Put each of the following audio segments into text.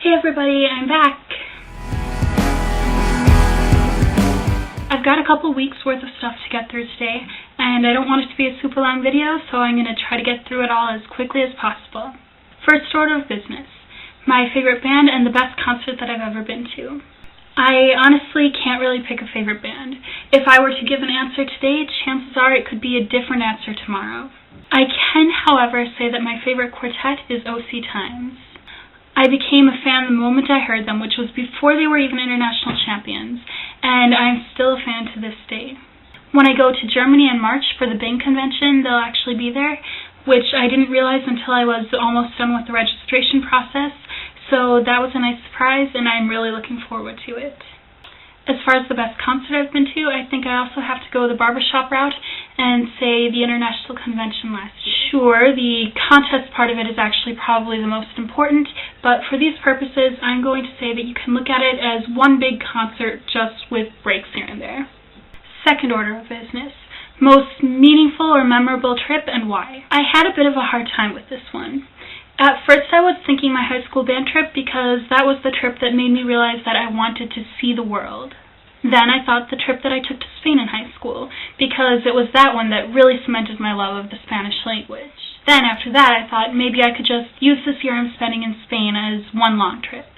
Hey everybody, I'm back. I've got a couple weeks worth of stuff to get through today, and I don't want it to be a super long video, so I'm going to try to get through it all as quickly as possible. First order of business. My favorite band and the best concert that I've ever been to. I honestly can't really pick a favorite band. If I were to give an answer today, chances are it could be a different answer tomorrow. I can, however, say that my favorite quartet is O.C. Times. I became a fan the moment I heard them, which was before they were even international champions, and I'm still a fan to this day. When I go to Germany in March for the Bing convention, they'll actually be there, which I didn't realize until I was almost done with the registration process, so that was a nice surprise, and I'm really looking forward to it. As far as the best concert I've been to, I think I also have to go the barbershop route and say the international convention last year. Sure, the contest part of it is actually probably the most important, but for these purposes, I'm going to say that you can look at it as one big concert just with breaks here and there. Second order of business. Most meaningful or memorable trip and why? I had a bit of a hard time with this one. At first I was thinking my high school band trip because that was the trip that made me realize that I wanted to see the world. Then I thought the trip that I took to Spain in high school because it was that one that really cemented my love of the Spanish language. Then after that I thought maybe I could just use this year I'm spending in Spain as one long trip.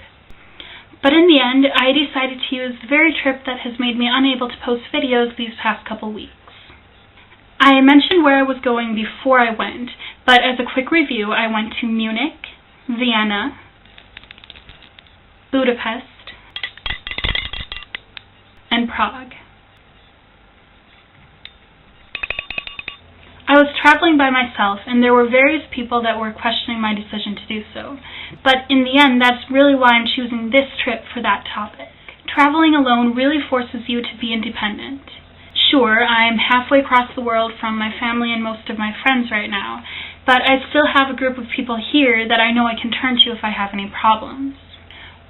But in the end, I decided to use the very trip that has made me unable to post videos these past couple weeks. I mentioned where I was going before I went, but as a quick review, I went to Munich, Vienna, Budapest, and Prague. I was traveling by myself, and there were various people that were questioning my decision to do so. But in the end, that's really why I'm choosing this trip for that topic. Traveling alone really forces you to be independent. Sure, I'm halfway across the world from my family and most of my friends right now, but I still have a group of people here that I know I can turn to if I have any problems.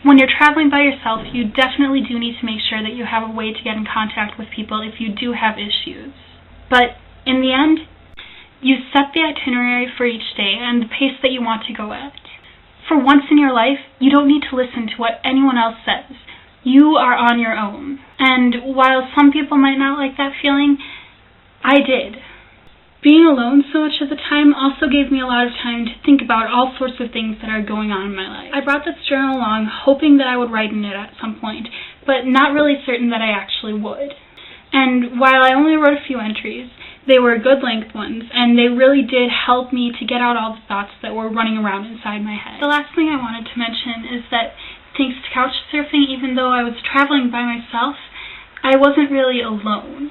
When you're traveling by yourself, you definitely do need to make sure that you have a way to get in contact with people if you do have issues. But in the end, you set the itinerary for each day and the pace that you want to go at. For once in your life, you don't need to listen to what anyone else says. You are on your own. And while some people might not like that feeling, I did. Being alone so much of the time also gave me a lot of time to think about all sorts of things that are going on in my life. I brought this journal along hoping that I would write in it at some point, but not really certain that I actually would. And while I only wrote a few entries, they were good length ones, and they really did help me to get out all the thoughts that were running around inside my head. The last thing I wanted to mention is that thanks to CouchSurfing, even though I was traveling by myself, I wasn't really alone.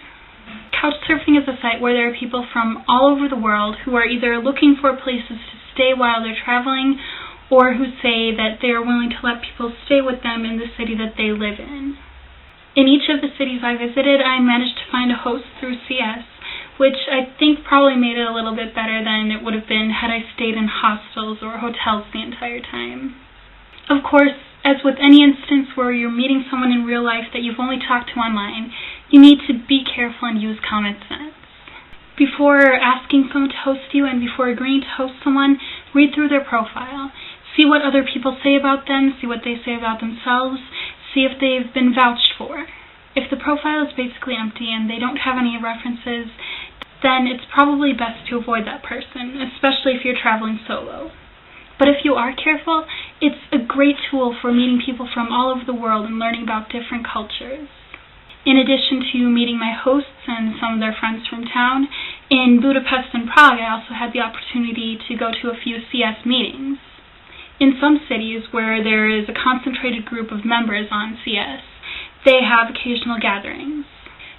CouchSurfing is a site where there are people from all over the world who are either looking for places to stay while they're traveling or who say that they are willing to let people stay with them in the city that they live in. In each of the cities I visited, I managed to find a host through CS, which I think probably made it a little bit better than it would have been had I stayed in hostels or hotels the entire time. Of course, as with any instance where you're meeting someone in real life that you've only talked to online, you need to be careful and use common sense. Before asking someone to host you and before agreeing to host someone, read through their profile. See what other people say about them, see what they say about themselves, see if they've been vouched for. If the profile is basically empty and they don't have any references, then it's probably best to avoid that person, especially if you're traveling solo. But if you are careful, it's a great tool for meeting people from all over the world and learning about different cultures. In addition to meeting my hosts and some of their friends from town, in Budapest and Prague I also had the opportunity to go to a few CS meetings. In some cities where there is a concentrated group of members on CS, they have occasional gatherings.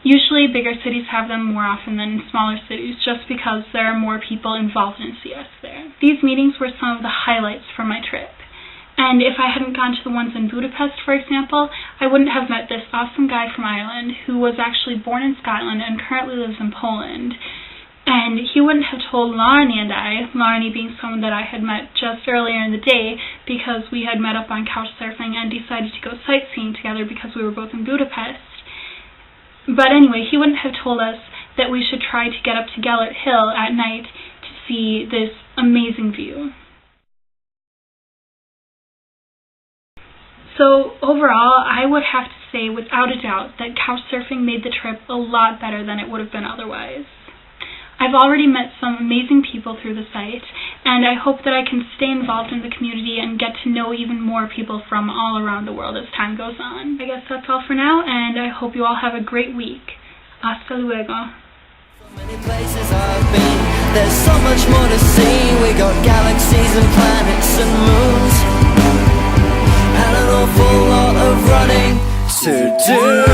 Usually bigger cities have them more often than smaller cities just because there are more people involved in CS there. These meetings were some of the highlights for my trip. And if I hadn't gone to the ones in Budapest, for example, I wouldn't have met this awesome guy from Ireland who was actually born in Scotland and currently lives in Poland. And he wouldn't have told Lillie and I, Lillie being someone that I had met just earlier in the day because we had met up on CouchSurfing and decided to go sightseeing together because we were both in Budapest. But anyway, he wouldn't have told us that we should try to get up to Gellert Hill at night to see this amazing view. So overall, I would have to say without a doubt that couchsurfing made the trip a lot better than it would have been otherwise. I've already met some amazing people through the site, and I hope that I can stay involved in the community and get to know even more people from all around the world as time goes on. I guess that's all for now, and I hope you all have a great week. Hasta luego. Many places I've been, there's so much more to see. We got galaxies and planets and moons, and an awful lot of running to do.